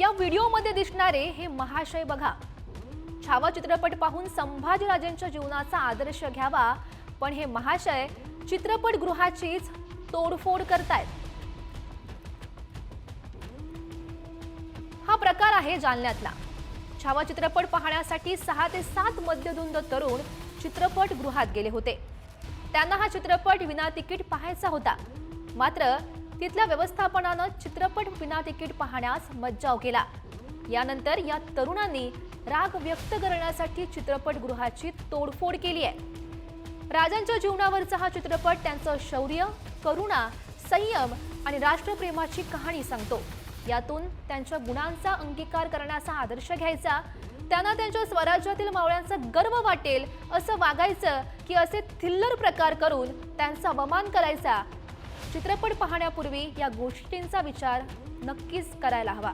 या व्हिडिओमध्ये दिसणारे हे महाशय बघा. छावा चित्रपट पाहून संभाजीराजेंच्या जीवनाचा आदर्श घ्यावा, पण हे महाशय चित्रपटगृहाचीच तोडफोड करतायत. हा प्रकार आहे जालन्यातला. छावा चित्रपट पाहण्यासाठी 6 ते 7 मध्यधुंद तरुण चित्रपटगृहात गेले होते. त्यांना हा चित्रपट विना तिकीट पाहायचा होता. मात्र तिथल्या व्यवस्थापनानं चित्रपट विना तिकीट पाहण्यास मज्जाव केला. यानंतर या तरुणांनी राग व्यक्त करण्यासाठी चित्रपटगृहाची तोडफोड केली आहे. राजांच्या जीवनावरचा हा चित्रपट त्यांचं शौर्य, करुणा, संयम आणि राष्ट्रप्रेमाची कहाणी सांगतो. यातून त्यांच्या गुणांचा अंगीकार करण्याचा आदर्श घ्यायचा, त्यांना त्यांच्या स्वराज्यातील मावळ्यांचा गर्व वाटेल असं वागायचं की असे थिल्लर प्रकार करून त्यांचा अवमान करायचा. चित्रपट पाहण्यापूर्वी या गोष्टींचा विचार नक्कीच करायला हवा.